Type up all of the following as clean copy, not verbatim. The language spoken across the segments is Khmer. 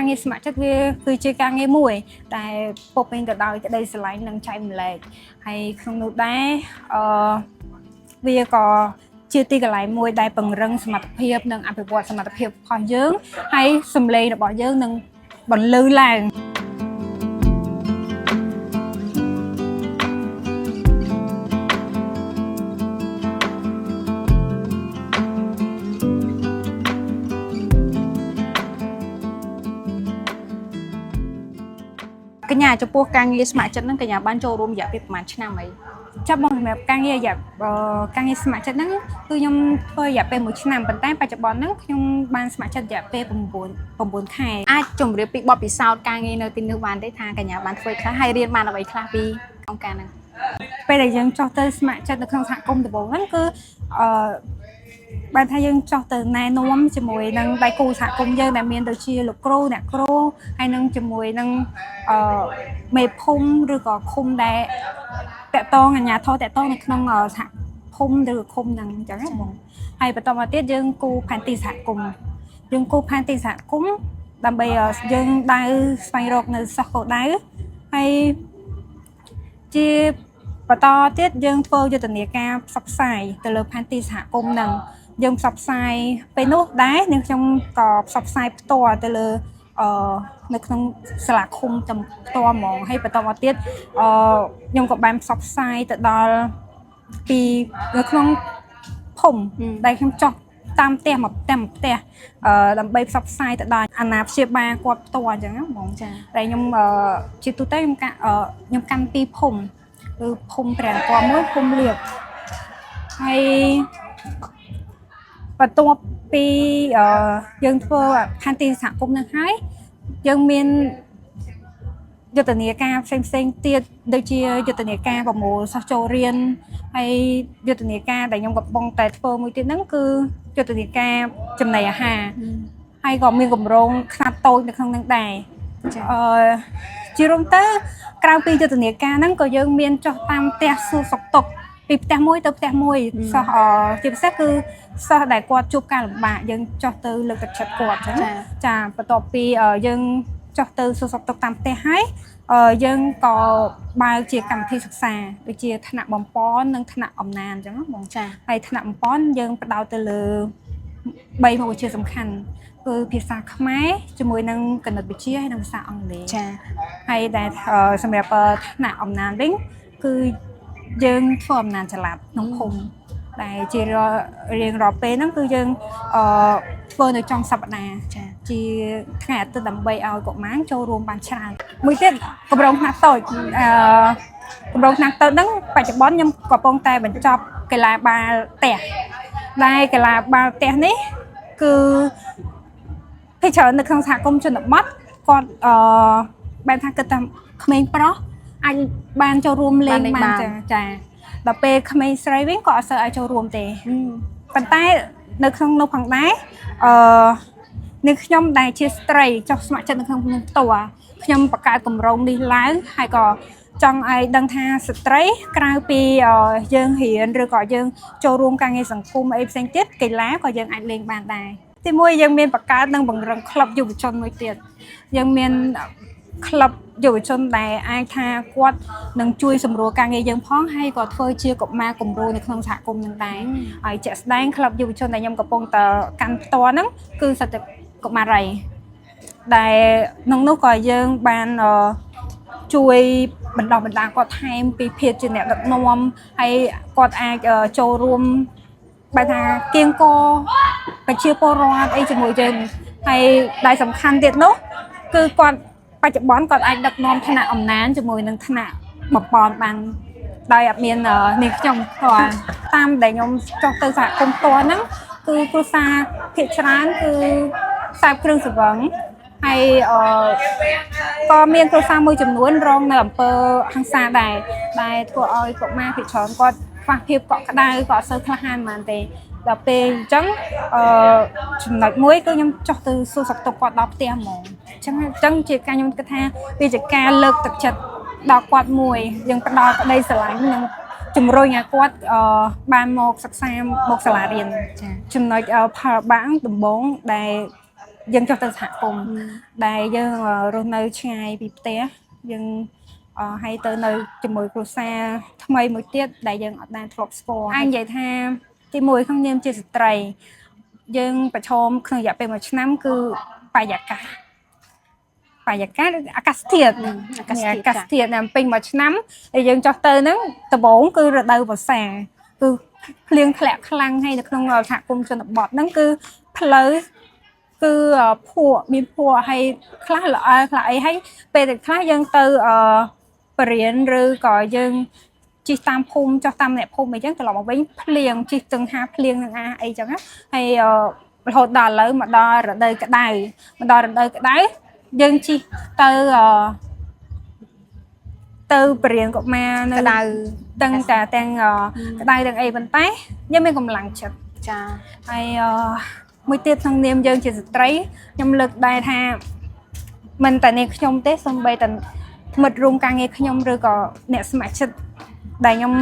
ការងារស្ម័គ្រចិត្តវាគឺជាការងារមួយតែពុកពេញទៅដោយក្តីស្រឡាញ់និងចែកម្លែកហើយក្នុងនោះដែរវាក៏ជាទីកន្លែងមួយដែលពង្រឹងសមត្ថភាពនិងអភិវឌ្ឍសមត្ថភាពរបស់យើងហើយសម្លេងរបស់យើងនឹងបន្លឺឡើងកញ្ញាចំពោះការងារស្ម័គ្រចិត្តហ្នឹងកញ្ញាបានចូលរួមរយៈពេលប្រហែលឆ្នាំអីចាប់មកសម្រាប់ការងារការងារស្ម័គ្រចិត្តហ្នឹងគឺខ្ញុំធ្វើរយៈពេល1ឆ្នាំប៉ុន្តែបច្ចុប្បន្នហ្នឹងខ្ញុំបានស្ម័គ្រចិត្តរយៈពេល9ខែអាចជម្រាបពីបទពិសោធន៍ការងារនៅទីនោះបានទេថាកញ្ញាបានធ្វើខ្លះហើយរៀនបានអ្វីខ្លះពីអង្គការហ្នឹងពេលដែលយើងចុះទៅស្ម័គ្រចិត្តនៅក្នុងសហគមន៍ដំបូងហ្នឹងគឺបានថាយើងចោះទៅណែនាំជាមួយនឹងដៃគូសហគមន៍យើងដែលមានដូចជាលោកគ្រូអ្នកគ្រូហើយនឹងជាមួយនឹងមេភូមិឬក៏ឃុំដែលតកតងអាជ្ញាធរតកតងនៅក្នុងសហភូមិឬឃុំហ្នឹងអញ្ចឹងណាបងហើយបន្តមកទៀតយើងគូផែនទីសហគមន៍ដើម្បីយើងដើរស្វែងរកនៅសិស្សគោលដៅហើយជាបន្តទៀតយើងធ្វើយុទ្ធនាការផ្សព្វផ្សាយទៅលើផែនទីសហគមន៍ហ្នឹងយើងផ្សព្វផ្សាយពេលនោះដែរនឹងខ្ញុំក៏ផ្សព្វផ្សាយផ្ទាល់ទៅលើនៅក្នុងសាលាឃុំតែផ្ទាល់ហ្មងហើយបន្តមកទៀតខ្ញុំក៏បានផ្សព្វផ្សាយទៅដល់ពីនៅក្នុងភូមិដែលខ្ញុំចោះតាមផ្ទះមកតាមផ្ទះដើម្បីផ្សព្វផ្សាយទៅដល់អាណាព្យាបាលគាត់ផ្ទាល់អញ្ចឹងណាបងចាតែខ្ញុំជាទូទៅខ្ញុំកាន់ពីភូមិគឺភូមិព្រះអង្គមួយភូមិលៀបហើយបន្ទាប់ពីយើងធ្វើផែនទីសហគមន៍នឹងហើយយើងមានយុទ្ធនាការផ្សេងទៀតដូចជាយុទ្ធនាការប្រមូលសិស្សចូលរៀនហើយយុទ្ធនាការដែលខ្ញុំកំពុងតែធ្វើមួយទៀតហ្នឹងគឺយុទ្ធនាការចំណីអាហារហើយក៏មានគម្រោងខ្នាតតូចនៅក្នុងហ្នឹងដែរជារួមទៅក្រៅពីយុទ្ធនាការហ្នឹងក៏យើងមានចុះតាមផ្ទះសួរសុខទុក្ខពីផ្ទះមួយទៅផ្ទះមួយសិស្សជាពិសេសគឺសិស្សដែលគាត់ជួបការលំបាកយើងចុះទៅលើកទឹកចិត្តគាត់អញ្ចឹងចាបន្ទាប់ពីយើងចុះទៅសួរសុខទុក្ខតាមផ្ទះហើយយើងក៏បើកជាកម្មវិធីសិក្សាដូចជាថ្នាក់បំពន់និងថ្នាក់អំណានអញ្ចឹងបងចាហើយថ្នាក់បំពន់យើងផ្ដោតទៅលើ3មុខវិជ្ជាសំខាន់គឺភាសាខ្មែរជាមួយនឹងគណិតវិទ្យាហើយនិងភាសាអង់គ្លេសចាហើយដែលសម្រាប់ថ្នាក់អំណានវិញគឺយើងធ្វើអំណាចចល័តក្នុងភូមិដែលជារៀងរាល់ពេលហ្នឹងគឺយើងធ្វើនៅចុងសប្តាហ៍ចាជាថ្ងៃអាទិត្យដើម្បីឲ្យកុមារចូលរួមបានច្រើនមួយទៀតគម្រោងថ្នាក់តូចគម្រោងថ្នាក់តូចហ្នឹងបច្ចុប្បន្នខ្ញុំកំពុងតែបញ្ចប់កីឡាបាល់ទះដែលកីឡាបាល់ទះនេះគឺភាគច្រើននៅក្នុងសហគមន៍ជនបទគាត់បែរថាគិតថាក្មេងប្រុសអាចបានចូលរួមលេងបានចាដល់ពេលក្មេងស្រីវិញក៏អត់សូវឲ្យចូលរួមទេប៉ុន្តែនៅក្នុងនោះផងដែរនាងខ្ញុំដែលជាស្ត្រីចុះស្ម័គ្រចិត្តនៅក្នុងផ្ទាល់ខ្ញុំបង្កើតគម្រោងនេះឡើងហើយក៏ចង់ឲ្យដឹងថាស្ត្រីក្រៅពីយើងរៀនឬក៏យើងចូលរួមការងារសង្គមអីផ្សេងទៀតកីឡាក៏យើងអាចលេងបានដែរទីមួយយើងមានបង្កើតនិងបង្រឹងក្លឹបយុវជនមួយទៀតយើងមានក្លឹបយុវជនដែលអាចថាគាត់នឹងជួយសម្រួលការងារយើងផងហើយក៏ធ្វើជាកុមារគំរូនៅក្នុងសហគមន៍នឹងដែរហើយជាក់ស្ដែងក្លឹបយុវជនដែលខ្ញុំកំពុងតែកាន់ផ្ទាល់ហ្នឹងគឺសិតតែកុមារីដែលក្នុងនោះក៏យើងបានជួយបណ្ដុះបណ្ដាលគាត់ថែមពីភាពជាអ្នកដឹកនាំហើយគាត់អាចចូលរួមបែរថាគៀងគរប្រជាពលរដ្ឋអីជាមួយយើងហើយដែលសំខាន់ទៀតនោះគឺគាត់បច្ចុប្បន្នគាត់អាចដឹកនាំថ្នាក់អំណាចជាមួយនឹងថ្នាក់បំពន់បានដោយអត់មាននាងខ្ញុំគាត់តាមដែលខ្ញុំចុះទៅសហគមន៍ផ្ទាល់ហ្នឹងគឺគ្រួសារភាគច្រើនគឺខ្សែបគ្រឿងសង្វឹងហើយក៏មានគ្រួសារមួយចំនួនរងនៅអំពើហិង្សាដែលធ្វើឲ្យកុមារភាគច្រើនគាត់ខ្វះភាពកក់ក្ដៅក៏អត់សូវក្លាហានប៉ុន្មានទេដល់ពេលអញ្ចឹងចំណុចមួយគឺខ្ញុំចុះទៅសួរសុខទុក្ខគាត់ដល់ផ្ទះហ្មងអញ្ចឹងជាការខ្ញុំគិតថាវាជាការលើកទឹកចិត្តដល់គាត់មួយយើងផ្ដល់ក្តីស្រឡាញ់និងជំរុញឲ្យគាត់បានមកសិក្សាមកសាលារៀនចំណុចផលបាក់ដំបូងដែល យើងចុះទៅសហគមន៍ដែលយើងរស់នៅឆ្ងាយពីផ្ទះយើងហើយទៅនៅជាមួយគ្រួសារថ្មីមួយទៀតដែលយើងអត់បានធ្លាប់ស្គាល់អាចនិយាយថាទី1ក្នុងនាមជាស្ត្រីយើងប្រឈមក្នុងរយៈពេល1ឆ្នាំគឺបរិយាកាសអាកាសធាតុណាពេញមួយឆ្នាំដែលយើងចុះទៅហ្នឹងដំបូងគឺរដូវវស្សាគឺភ្លៀងធ្លាក់ខ្លាំងហើយនៅក្នុងសហគមន៍ជនបទហ្នឹងគឺផ្លូវគឺមានភក់ហើយខ្លះល្អខ្លះអីហើយពេលតែខ្លះយើងទៅបរិញ្ញាឬក៏យើងជិះតាមភូមិចុះតាមអ្នកភូមិអីចឹងត្រឡប់មកវិញភ្លៀងជិះទាំងហាភ្លៀងនឹងអីចឹងហើយរហូតដល់ឥឡូវមកដល់រដូវក្តៅយើងជិះទៅបរិញ្ញាកុមារនៅក្តៅទាំងក្តៅទាំងអីប៉ុន្តែយើងមានកម្លាំងចិត្តចាហើយមួយទៀតក្នុងនាមយើងជាស្ត្រីខ្ញុំលើកដែរថាមិនតែនាងខ្ញុំទេសូម្បីតែមិត្តរួមការងារខ្ញុំឬក៏អ្នកស្ម័គ្រចិត្តដែលខ្ញុំ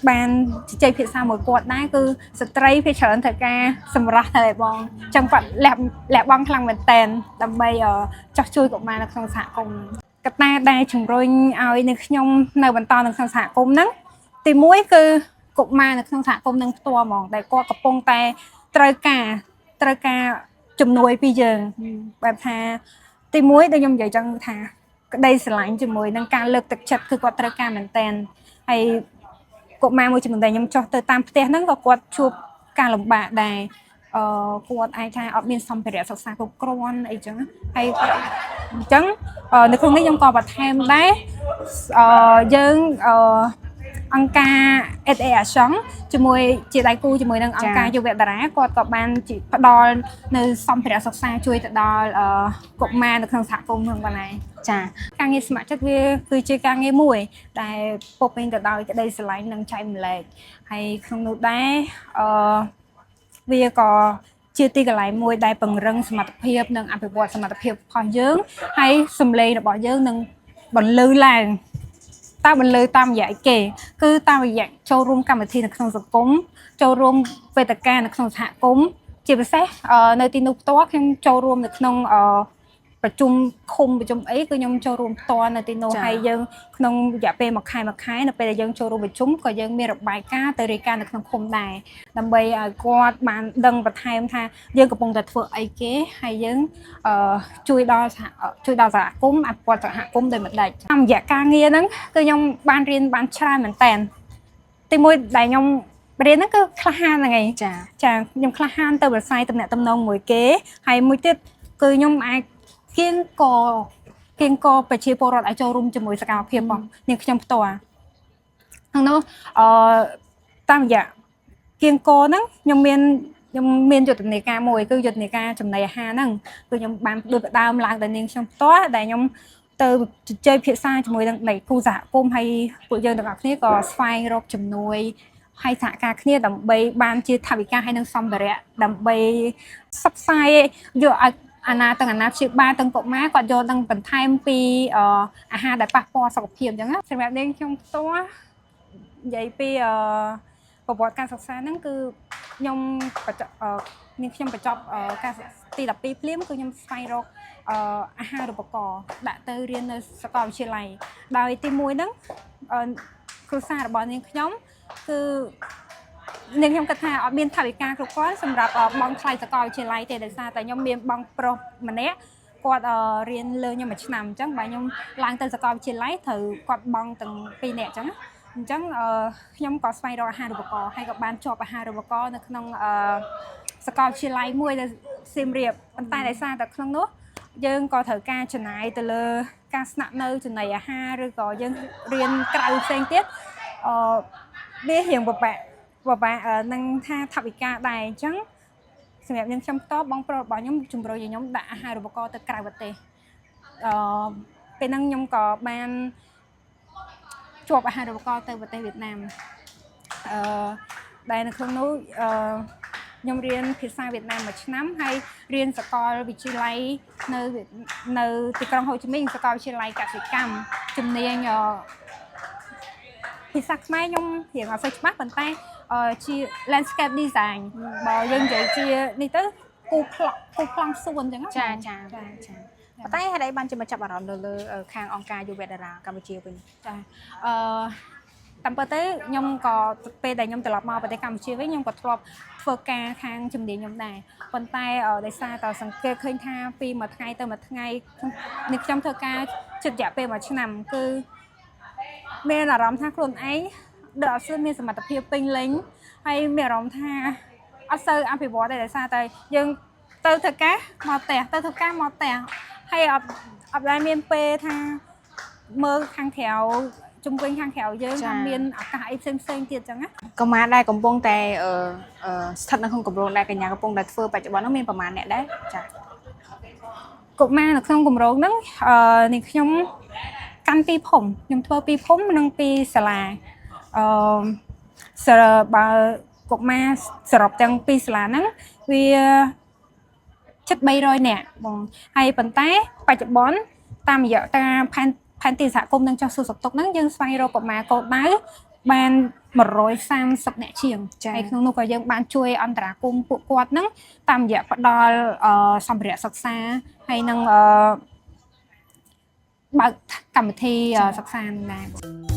បានជជែកភាសាមួយគាត់ដែរគឺស្ត្រីភាគច្រើនត្រូវការសម្រស់ទៅឲ្យបងចឹងគាត់លះបង់ខ្លាំងមែនតែនដើម្បីចោះជួយកុមារនៅក្នុងសហគមន៍កត្តាដែលជំរុញឲ្យនាងខ្ញុំនៅបន្តនៅក្នុងសហគមន៍ហ្នឹងទី1គឺកុមារនៅក្នុងសហគមន៍នឹងផ្ទាល់ហ្មងដែលគាត់កំពុងតែត្រូវការជំនួយពីយើងបែបថាទី1ដែលខ្ញុំនិយាយចឹងថាក្តីស្រឡាញ់ជាមួយនឹងការលើកទឹកចិត្តគឺគាត់ត្រូវការមែនតែនហើយកុមារមួយចំនួនដែលខ្ញុំចុះទៅតាមផ្ទះហ្នឹងក៏គាត់ជួបការលំបាកដែរគាត់អាចថាអត់មានសម្ភារៈសិក្សាគ្រប់គ្រាន់អីចឹងហើយអញ្ចឹងនៅក្នុងនេះខ្ញុំក៏បន្ថែមដែរយើងអង្គការ SA Action ជាមួយជាដៃគូជាមួយនឹងអង្គការយុវតារាគាត់ក៏បានផ្ដល់នៅសម្ភារៈសិក្សាជួយទៅដល់កុមារនៅក្នុងសហគមន៍ហ្នឹងបងណាចាការងារស្ម័គ្រចិត្តវាគឺជាការងារមួយដែលពោពេញទៅដោយក្តីស្រឡាញ់និងចែកម្លែកហើយក្នុងនោះដែរវាក៏ជាទីកន្លែងមួយដែលពង្រឹងសមត្ថភាពនិងអភិវឌ្ឍសមត្ថភាពរបស់យើងហើយសម្លេងរបស់យើងនឹងបន្លឺឡើងបន្លឺតាមរយៈគេគឺតាមរយៈចូលរួមកម្មវិធីនៅក្នុងសង្គមចូលរួមវេទិកានៅក្នុងសហគមន៍ជាពិសេសនៅទីនោះផ្ទាល់ខ្ញុំចូលរួមនៅក្នុងប្រជុំឃុំប្រជុំអីគឺខ្ញុំចូលរួមផ្ទាល់នៅទីនោះហើយយើងក្នុងរយៈពេល1ខែនៅពេលដែលយើងចូលរួមប្រជុំក៏យើងមានរបាយការណ៍ទៅរាយការណ៍នៅក្នុងឃុំដែរដើម្បីឲ្យគាត់បានដឹងបន្ថែមថាយើងកំពុងតែធ្វើអីគេហើយយើងជួយដល់សហគមន៍អភិវឌ្ឍសហគមន៍ដោយមិនដាច់តាមរយៈការងារហ្នឹងគឺខ្ញុំបានរៀនបានច្រើនមែនតើទីមួយដែលខ្ញុំរៀនហ្នឹងគឺក្លាហានហ្នឹងឯងចាខ្ញុំក្លាហានទៅប្រស័យតំណែងតំណងមួយគេហើយមួយទៀតគឺខ្ញុំអាចគៀងកប្រជាពលរដ្ឋឲ្យចូលរួមជាមួយសកម្មភាពរបស់នាងខ្ញុំផ្ទាល់ក្នុងនោះតាមរយៈគៀងកហ្នឹងខ្ញុំមានយុទ្ធនាការមួយគឺយុទ្ធនាការចំណីអាហារហ្នឹងគឺខ្ញុំបានដូចផ្ដើមឡើងដល់នាងខ្ញុំផ្ទាល់ដែលខ្ញុំទៅជជែកភាសាជាមួយនឹងដៃគូសហគមន៍ហើយពួកយើងទាំងអស់គ្នាក៏ស្វែងរកជំនួយហើយសហការគ្នាដើម្បីបានជាថវិកាហើយនឹងសម្ភារៈដើម្បីសិក្សាយកឲ្យអាណាព្យាបាលទាំងកុមារគាត់យកនឹងបន្ថែមពីអាហារដែលប៉ះពាល់សុខភាពអញ្ចឹងសម្រាប់នាងខ្ញុំផ្ទាល់និយាយពីប្រវត្តិការសិក្សាហ្នឹងគឺនាងខ្ញុំបញ្ចប់ការទី12ភ្លាមគឺខ្ញុំស្វែងរកអាហារូបករណ៍ដាក់ទៅរៀននៅសាកលវិទ្យាល័យដោយទី1ហ្នឹងគ្រួសាររបស់នាងខ្ញុំគឺនាងខ្ញុំគិតថាអត់មានថវិកាគ្រប់គ្រាន់សម្រាប់បង់ថ្លៃសាកលវិទ្យាល័យទេដោយសារតែខ្ញុំមានបងប្រុសម្នាក់គាត់រៀនលើខ្ញុំមួយឆ្នាំអញ្ចឹងបើខ្ញុំឡើងទៅសាកលវិទ្យាល័យត្រូវគាត់បង់ទាំង2នាក់អញ្ចឹងខ្ញុំក៏ស្វែងរកអាហារូបករណ៍ហើយក៏បានជាប់អាហារូបករណ៍នៅក្នុងសាកលវិទ្យាល័យមួយនៅសៀមរាបប៉ុន្តែដោយសារតែក្នុងនោះយើងក៏ត្រូវការចំណាយទៅលើការស្នាក់នៅចំណីអាហារឬក៏យើងរៀនក្រៅផ្សេងទៀតវារៀងពិបាកនឹងថាថវិកាដែរអញ្ចឹងសម្រាប់នាងខ្ញុំផ្ទាល់បងប្រុសរបស់ខ្ញុំជំរុញឲ្យខ្ញុំដាក់អាហារូបករណ៍ទៅក្រៅប្រទេសពេលហ្នឹងខ្ញុំក៏បានជាប់អាហារូបករណ៍ទៅប្រទេសវៀតណាមដែលនៅក្នុងនោះខ្ញុំរៀនភាសាវៀតណាមមួយឆ្នាំហើយរៀនសាកលវិទ្យាល័យនៅទីក្រុងហូជីមីញសាកលវិទ្យាល័យកសិកម្មជំនាញភាសាខ្មែរខ្ញុំរៀនអត់សូវច្បាស់ប៉ុន្តែជា landscape design បើយើងនិយាយជានេះទៅ គូប្លង់សួនអញ្ចឹងចាតែហេតុអីបានជាមកចាប់អារម្មណ៍លើខាងអង្គការយុវតារាកម្ពុជាវិញចាតាមពិតទៅខ្ញុំក៏ពេលដែលខ្ញុំត្រឡប់មកប្រទេសកម្ពុជាវិញខ្ញុំក៏ធ្លាប់ធ្វើការខាងជំនាញខ្ញុំដែរប៉ុន្តែដោយសារតែសង្កេតឃើញថាពីមួយថ្ងៃទៅមួយថ្ងៃនេះខ្ញុំធ្វើការជិតរយៈពេល1ឆ្នាំគឺមានអារម្មណ៍ថាខ្លួនឯងដូចអត់ស្មានសមត្ថភាពពេញលេញហើយមានអារម្មណ៍ថាអត់សូវអភិវឌ្ឍទេដោយសារតែយើងទៅធ្វើការមកផ្ទះទៅធ្វើការមកផ្ទះហើយអត់ដែលមានពេលថាមើលខាងក្រៅជំវិញខាងក្រៅយើងថាមានឱកាសអីផ្សេងទៀតចឹងណាកុមារដែលកំពុងតែស្ថិតនៅក្នុងគម្រោងដែលកញ្ញាកំពុងតែធ្វើបច្ចុប្បន្ននោះមានប្រមាណអ្នកដែរចាកុមារនៅក្នុងគម្រោងហ្នឹងនេះខ្ញុំកាន់ពីភូមិខ្ញុំធ្វើពីភូមិនិងពីសាលាបើកុមារសរុបទាំងពីសាលាហ្នឹងវាជិត300នាក់បងហើយប៉ុន្តែបច្ចុប្បន្នតាមរយៈការផែនទីសហគមន៍នឹងចោះសួរសុខទុក្ខហ្នឹងយើងស្វែងរកកុមារកោដដៅបាន130នាក់ជាងហើយក្នុងនោះក៏យើងបានជួយអន្តរាគមន៍ពួកគាត់ហ្នឹងតាមរយៈផ្ដល់សម្ភារៈសិក្សាហើយនឹងបើកកម្មវិធីសិក្សាដែរ